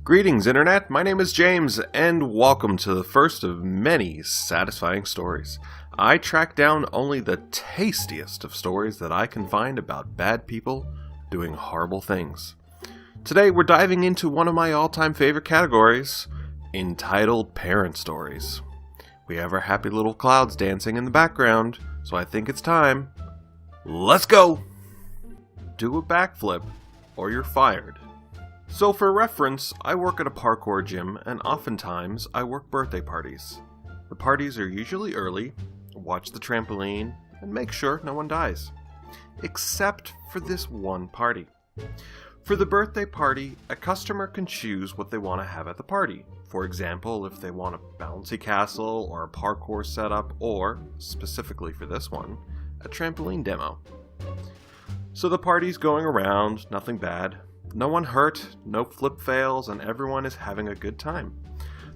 Greetings, Internet! My name is James, and welcome to the first of many satisfying stories. I track down only the tastiest of stories that I can find about bad people doing horrible things. Today, we're diving into one of my all-time favorite categories, entitled parent stories. We have our happy little clouds dancing in the background, so I think it's time. Let's go! Do a backflip, or you're fired. So for reference, I work at a parkour gym, and oftentimes I work birthday parties. The parties are usually early, watch the trampoline, and make sure no one dies. Except for this one party. For the birthday party, a customer can choose what they want to have at the party. For example, if they want a bouncy castle or a parkour setup, or, specifically for this one, a trampoline demo. So the party's going around, nothing bad. No one hurt, no flip fails, and everyone is having a good time.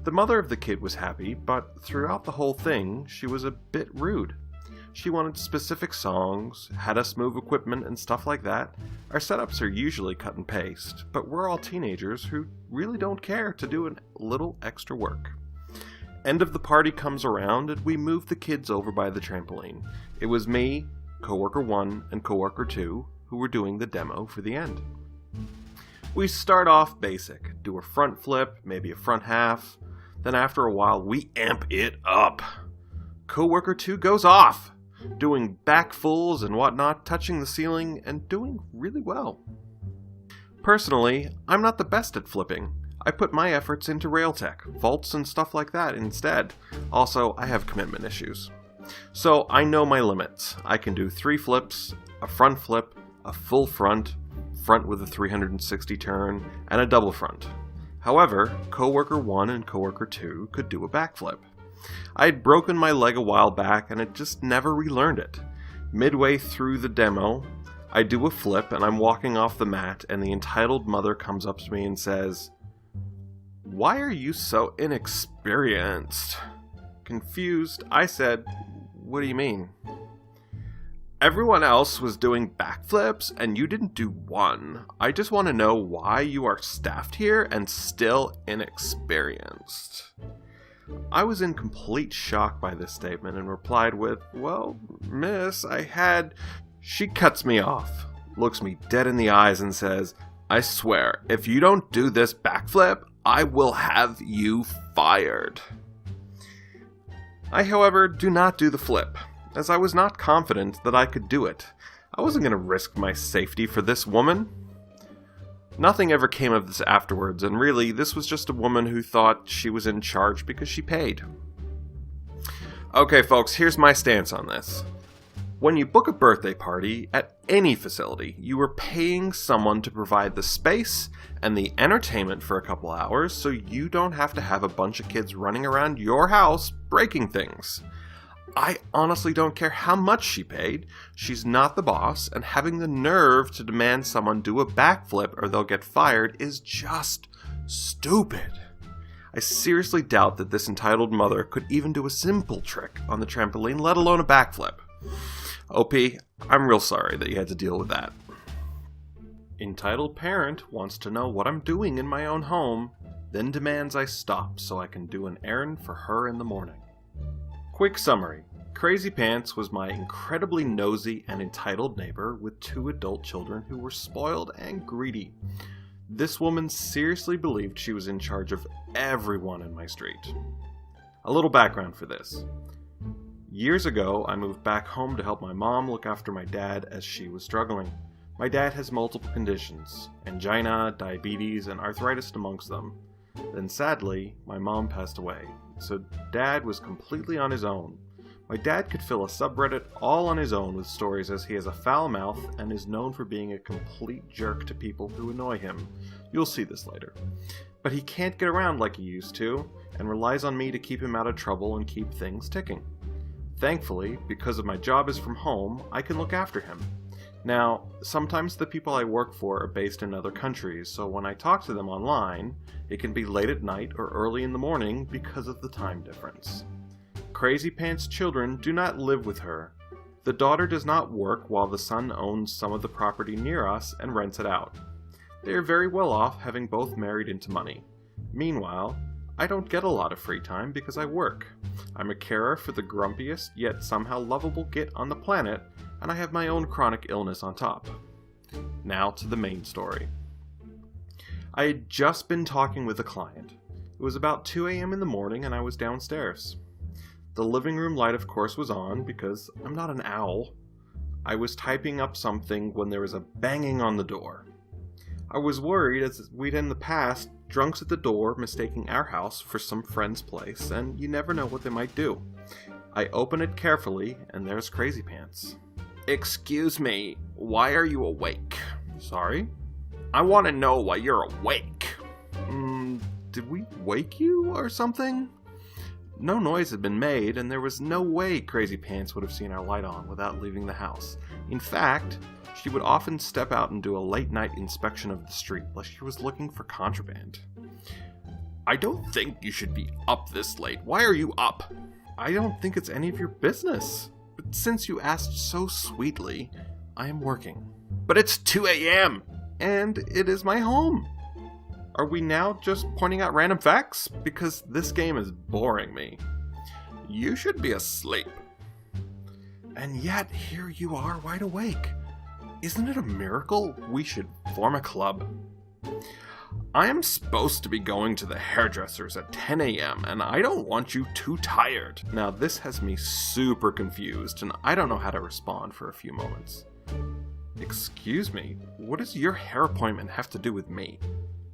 The mother of the kid was happy, but throughout the whole thing, she was a bit rude. She wanted specific songs, had us move equipment and stuff like that. Our setups are usually cut and paste, but we're all teenagers who really don't care to do a little extra work. End of the party comes around and we move the kids over by the trampoline. It was me, coworker 1, and coworker 2 who were doing the demo for the end. We start off basic, do a front flip, maybe a front half, then after a while we amp it up. Coworker 2 goes off, doing back fulls and whatnot, touching the ceiling, and doing really well. Personally, I'm not the best at flipping. I put my efforts into rail tech, vaults and stuff like that instead. Also, I have commitment issues. So I know my limits. I can do 3 flips, a front flip, a full front with a 360 turn, and a double front. However, coworker 1 and coworker 2 could do a backflip. I had broken my leg a while back and had just never relearned it. Midway through the demo, I do a flip and I'm walking off the mat and the entitled mother comes up to me and says, "Why are you so inexperienced?" Confused, I said, "What do you mean?" "Everyone else was doing backflips and you didn't do one. I just want to know why you are staffed here and still inexperienced." I was in complete shock by this statement and replied with, "Well, miss, I had..." She cuts me off, looks me dead in the eyes and says, "I swear, if you don't do this backflip, I will have you fired." I, however, do not do the flip, as I was not confident that I could do it. I wasn't going to risk my safety for this woman. Nothing ever came of this afterwards, and really, this was just a woman who thought she was in charge because she paid. Okay, folks, here's my stance on this. When you book a birthday party at any facility, you are paying someone to provide the space and the entertainment for a couple hours so you don't have to have a bunch of kids running around your house breaking things. I honestly don't care how much she paid. She's not the boss, and having the nerve to demand someone do a backflip or they'll get fired is just stupid. I seriously doubt that this entitled mother could even do a simple trick on the trampoline, let alone a backflip. OP, I'm real sorry that you had to deal with that. Entitled parent wants to know what I'm doing in my own home, then demands I stop so I can do an errand for her in the morning. Quick summary. Crazy Pants was my incredibly nosy and entitled neighbor with 2 adult children who were spoiled and greedy. This woman seriously believed she was in charge of everyone in my street. A little background for this. Years ago, I moved back home to help my mom look after my dad as she was struggling. My dad has multiple conditions, angina, diabetes, and arthritis amongst them. Then sadly, my mom passed away. So Dad was completely on his own. My dad could fill a subreddit all on his own with stories as he has a foul mouth and is known for being a complete jerk to people who annoy him. You'll see this later. But he can't get around like he used to, and relies on me to keep him out of trouble and keep things ticking. Thankfully, because of my job is from home, I can look after him. Now, sometimes the people I work for are based in other countries, so when I talk to them online, it can be late at night or early in the morning because of the time difference. Crazy Pants' children do not live with her. The daughter does not work while the son owns some of the property near us and rents it out. They are very well off, having both married into money. Meanwhile, I don't get a lot of free time because I work. I'm a carer for the grumpiest yet somehow lovable git on the planet, and I have my own chronic illness on top. Now to the main story. I had just been talking with a client. It was about 2 a.m. in the morning and I was downstairs. The living room light of course was on because I'm not an owl. I was typing up something when there was a banging on the door. I was worried as we'd in the past drunks at the door mistaking our house for some friend's place, and you never know what they might do. I open it carefully and there's Crazy Pants. "Excuse me, why are you awake?" "Sorry?" "I want to know why you're awake." Did we wake you or something?" No noise had been made, and there was no way Crazy Pants would have seen our light on without leaving the house. In fact, she would often step out and do a late-night inspection of the street, like she was looking for contraband. "I don't think you should be up this late. Why are you up?" "I don't think it's any of your business. But since you asked so sweetly, I am working." "But it's 2 a.m. And it is my home." Are we now just pointing out random facts? Because this game is boring me. "You should be asleep." And yet, here you are wide awake. Isn't it a miracle? We should form a club. "I am supposed to be going to the hairdresser's at 10 a.m. and I don't want you too tired." Now this has me super confused and I don't know how to respond for a few moments. "Excuse me, what does your hair appointment have to do with me?"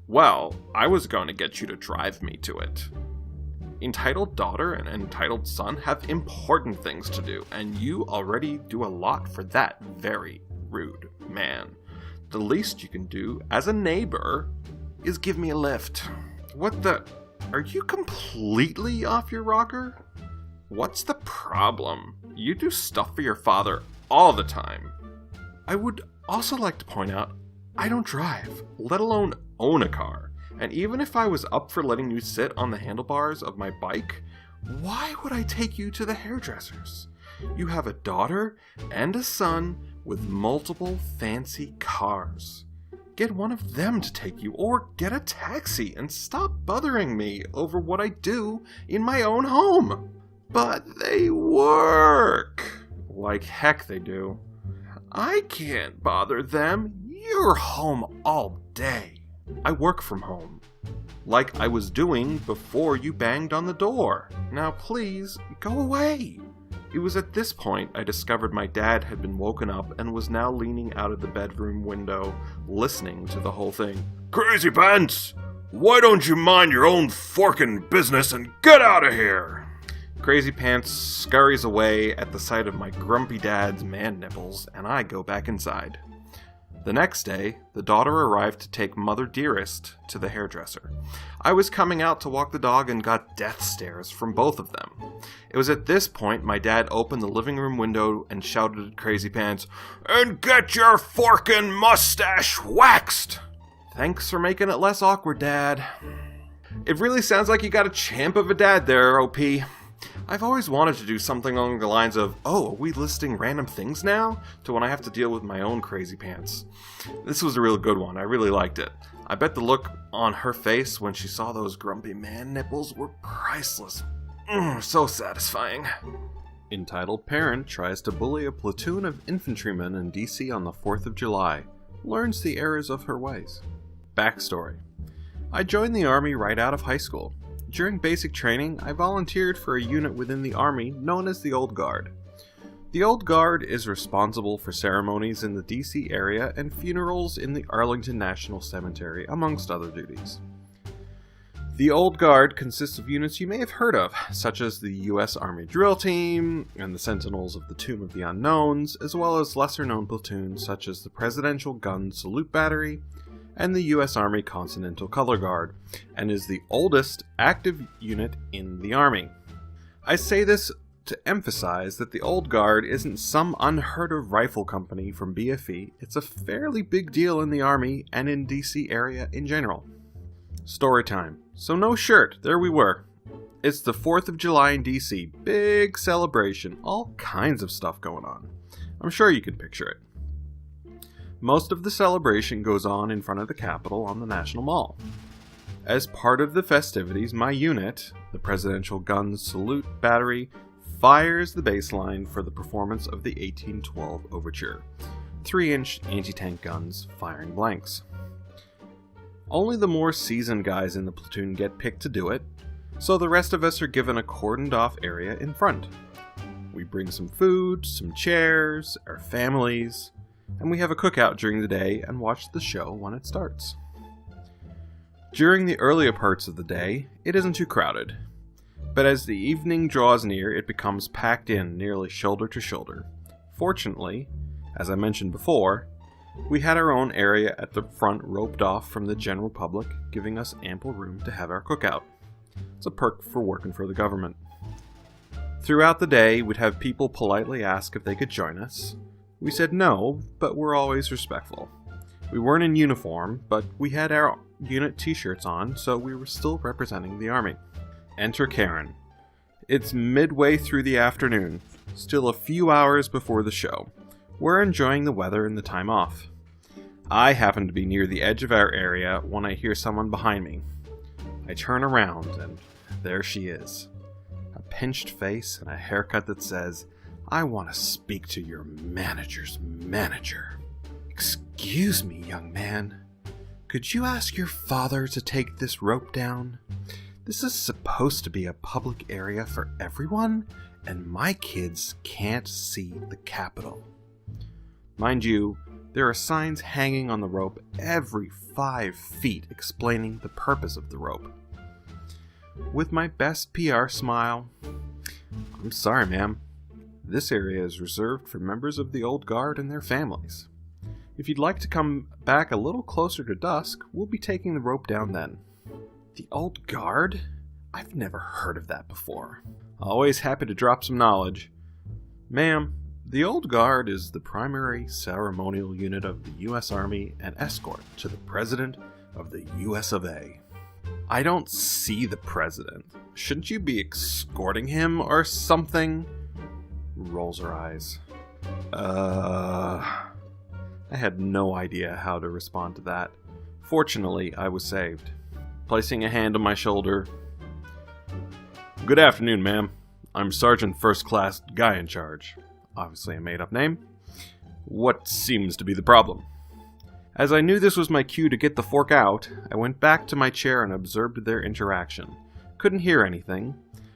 "Well, I was going to get you to drive me to it. Entitled daughter and entitled son have important things to do, and you already do a lot for that very rude man. The least you can do as a neighbor is give me a lift." "What the? Are you completely off your rocker?" "What's the problem? You do stuff for your father all the time." I would also like to point out, I don't drive, let alone own a car. And even if I was up for letting you sit on the handlebars of my bike, why would I take you to the hairdresser's? You have a daughter and a son with multiple fancy cars. Get one of them to take you, or get a taxi and stop bothering me over what I do in my own home. But they work. Like heck they do. I can't bother them. You're home all day. I work from home. Like I was doing before you banged on the door. Now please, go away. It was at this point I discovered my dad had been woken up and was now leaning out of the bedroom window, listening to the whole thing. "Crazy Pants! Why don't you mind your own forkin' business and get out of here?" Crazy Pants scurries away at the sight of my grumpy dad's man nipples, and I go back inside. The next day, the daughter arrived to take Mother Dearest to the hairdresser. I was coming out to walk the dog and got death stares from both of them. It was at this point my dad opened the living room window and shouted at Crazy Pants, "And get your forkin' mustache waxed!" Thanks for making it less awkward, Dad. It really sounds like you got a champ of a dad there, OP. I've always wanted to do something along the lines of, "Oh, are we listing random things now?" to when I have to deal with my own Crazy Pants. This was a real good one. I really liked it. I bet the look on her face when she saw those grumpy man nipples were priceless. So satisfying. Entitled parent tries to bully a platoon of infantrymen in DC on the 4th of July. Learns the errors of her ways. Backstory. I joined the Army right out of high school. During basic training, I volunteered for a unit within the Army known as the Old Guard. The Old Guard is responsible for ceremonies in the DC area and funerals in the Arlington National Cemetery, amongst other duties. The Old Guard consists of units you may have heard of, such as the U.S. Army Drill Team and the Sentinels of the Tomb of the Unknowns, as well as lesser-known platoons such as the Presidential Gun Salute Battery and the U.S. Army Continental Color Guard, and is the oldest active unit in the Army. I say this to emphasize that the Old Guard isn't some unheard-of rifle company from BFE. It's a fairly big deal in the Army and in DC area in general. Story time. So no shirt, there we were. It's the 4th of July in DC. Big celebration, all kinds of stuff going on. I'm sure you can picture it. Most of the celebration goes on in front of the Capitol on the National Mall. As part of the festivities, my unit, the Presidential Gun Salute Battery, fires the baseline for the performance of the 1812 Overture. 3-inch anti-tank guns firing blanks. Only the more seasoned guys in the platoon get picked to do it, so the rest of us are given a cordoned off area in front. We bring some food, some chairs, our families, and we have a cookout during the day and watch the show when it starts. During the earlier parts of the day, it isn't too crowded, but as the evening draws near, it becomes packed in nearly shoulder to shoulder. Fortunately, as I mentioned before, we had our own area at the front roped off from the general public, giving us ample room to have our cookout. It's a perk for working for the government. Throughout the day, we'd have people politely ask if they could join us. We said no, but we're always respectful. We weren't in uniform, but we had our unit t-shirts on, so we were still representing the army. Enter Karen. It's midway through the afternoon, still a few hours before the show. We're enjoying the weather and the time off. I happen to be near the edge of our area when I hear someone behind me. I turn around, and there she is. A pinched face and a haircut that says, "I want to speak to your manager's manager." "Excuse me, young man. Could you ask your father to take this rope down? This is supposed to be a public area for everyone, and my kids can't see the Capitol." Mind you, there are signs hanging on the rope every 5 feet explaining the purpose of the rope. With my best PR smile, "I'm sorry, ma'am. This area is reserved for members of the old guard and their families. If you'd like to come back a little closer to dusk, we'll be taking the rope down then." The old guard? I've never heard of that before. Always happy to drop some knowledge. "Ma'am, the old guard is the primary ceremonial unit of the U.S. Army and escort to the President of the U.S. of A." "I don't see the President. Shouldn't you be escorting him or something?" Rolls her eyes. I had no idea how to respond to that. Fortunately, I was saved. Placing a hand on my shoulder. "Good afternoon, ma'am. I'm Sergeant First Class Guy in Charge." Obviously a made-up name. "What seems to be the problem?" As I knew this was my cue to get the fork out, I went back to my chair and observed their interaction. Couldn't hear anything,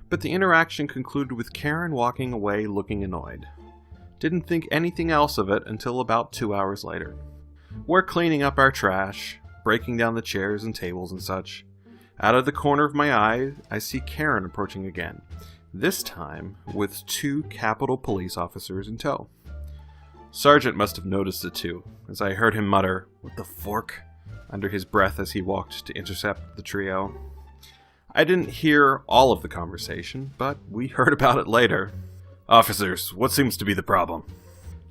but the interaction concluded with Karen walking away looking annoyed. Didn't think anything else of it until about 2 hours later. We're cleaning up our trash, breaking down the chairs and tables and such. Out of the corner of my eye, I see Karen approaching again, this time with 2 Capitol Police officers in tow. Sergeant must have noticed it too, as I heard him mutter, "What the fork?" under his breath as he walked to intercept the trio. I didn't hear all of the conversation, but we heard about it later. "Officers, what seems to be the problem?"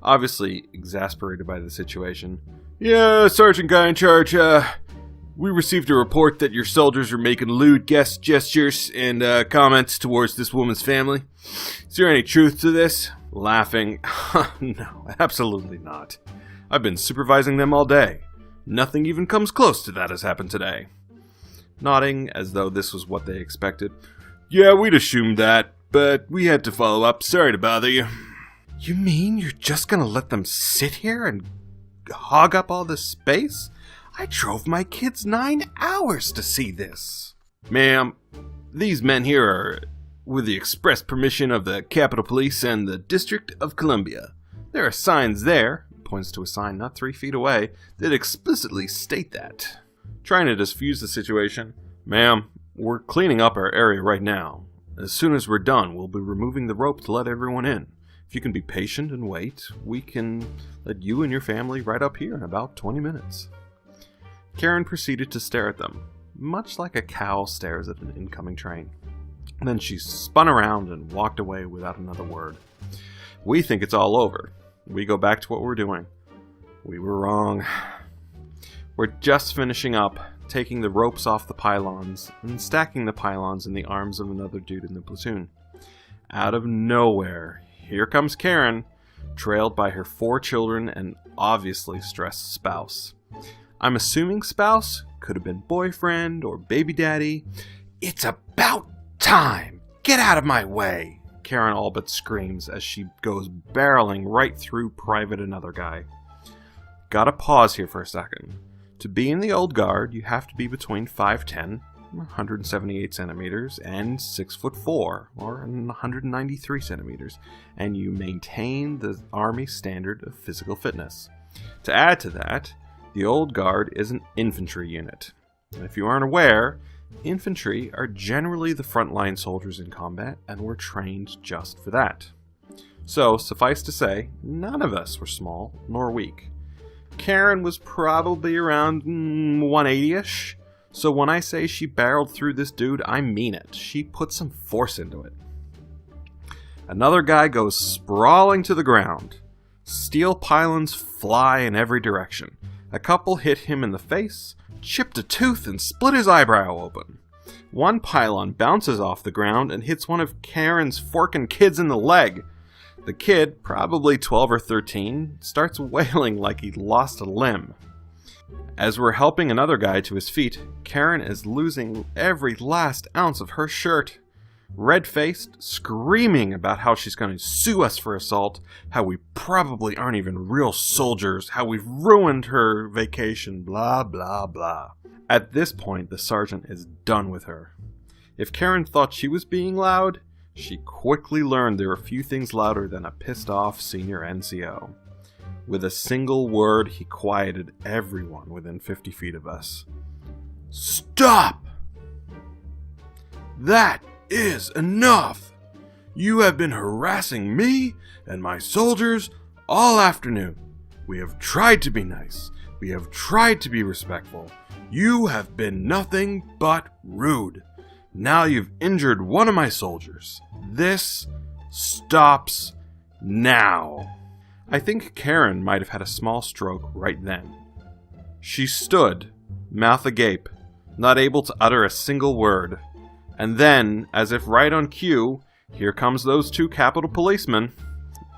Obviously exasperated by the situation. "Yeah, Sergeant Guy in Charge, we received a report that your soldiers are making lewd gestures and comments towards this woman's family. Is there any truth to this?" Laughing. "No, absolutely not. I've been supervising them all day. Nothing even comes close to that has happened today." Nodding as though this was what they expected. "Yeah, we'd assumed that, but we had to follow up. Sorry to bother you." "You mean you're just gonna let them sit here and hog up all this space? I drove my kids 9 hours to see this." "Ma'am, these men here are with the express permission of the Capitol Police and the District of Columbia. There are signs there," points to a sign not 3 feet away, "that explicitly state that." Trying to diffuse the situation. "Ma'am, we're cleaning up our area right now. As soon as we're done, we'll be removing the rope to let everyone in. If you can be patient and wait, we can let you and your family right up here in about 20 minutes. Karen proceeded to stare at them, much like a cow stares at an incoming train. Then she spun around and walked away without another word. We think it's all over. We go back to what we're doing. We were wrong. We're just finishing up, taking the ropes off the pylons and stacking the pylons in the arms of another dude in the platoon. Out of nowhere, here comes Karen, trailed by her 4 children and obviously stressed spouse. I'm assuming spouse, could have been boyfriend or baby daddy. "It's about time! Get out of my way!" Karen all but screams as she goes barreling right through Private Another Guy. Gotta pause here for a second. To be in the old guard, you have to be between 5'10", 178 centimeters, and 6'4", or 193 centimeters, and you maintain the Army standard of physical fitness. To add to that, the old guard is an infantry unit. And if you aren't aware, infantry are generally the frontline soldiers in combat, and were trained just for that. So, suffice to say, none of us were small nor weak. Karen was probably around 180-ish, so when I say she barreled through this dude, I mean it. She put some force into it. Another guy goes sprawling to the ground. Steel pylons fly in every direction. A couple hit him in the face, chipped a tooth, and split his eyebrow open. One pylon bounces off the ground and hits one of Karen's forkin' kids in the leg. The kid, probably 12 or 13, starts wailing like he'd lost a limb. As we're helping another guy to his feet, Karen is losing every last ounce of her shirt. Red-faced, screaming about how she's going to sue us for assault, how we probably aren't even real soldiers, how we've ruined her vacation, blah blah blah. At this point, the sergeant is done with her. If Karen thought she was being loud, she quickly learned there were few things louder than a pissed-off senior NCO. With a single word, he quieted everyone within 50 feet of us. "Stop! That is enough! You have been harassing me and my soldiers all afternoon. We have tried to be nice. We have tried to be respectful. You have been nothing but rude. Now you've injured one of my soldiers. This stops now." I think Karen might have had a small stroke right then. She stood, mouth agape, not able to utter a single word. And then, as if right on cue, here comes those two Capitol policemen.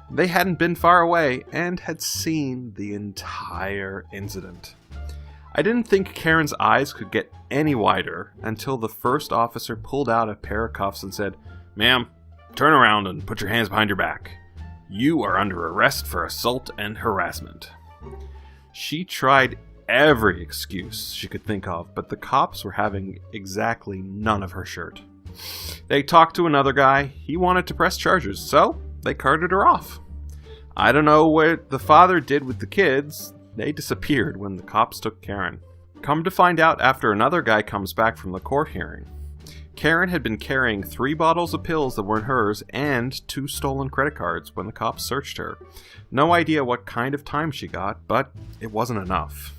They hadn't been far away and had seen the entire incident. I didn't think Karen's eyes could get any wider until the first officer pulled out a pair of cuffs and said, "Ma'am, turn around and put your hands behind your back. You are under arrest for assault and harassment." She tried every excuse she could think of, but the cops were having exactly none of her shirt. They talked to another guy. He wanted to press charges, so they carted her off. I don't know what the father did with the kids. They disappeared when the cops took Karen. Come to find out after another guy comes back from the court hearing. Karen had been carrying 3 bottles of pills that weren't hers and 2 stolen credit cards when the cops searched her. No idea what kind of time she got, but it wasn't enough.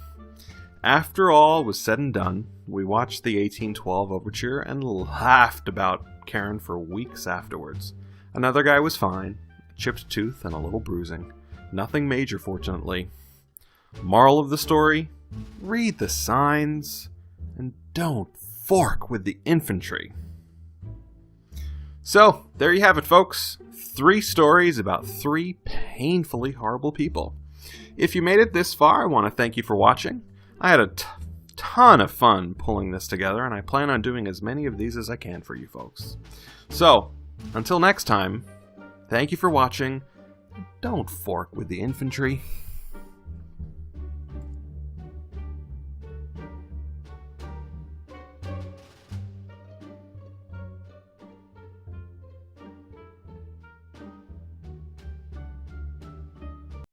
After all was said and done, we watched the 1812 overture and laughed about Karen for weeks afterwards. Another guy was fine, a chipped tooth and a little bruising. Nothing major, fortunately. Moral of the story? Read the signs and don't fork with the infantry. So, there you have it, folks. 3 stories about 3 painfully horrible people. If you made it this far, I want to thank you for watching. I had a ton of fun pulling this together, and I plan on doing as many of these as I can for you folks. So, until next time, thank you for watching. Don't fork with the infantry.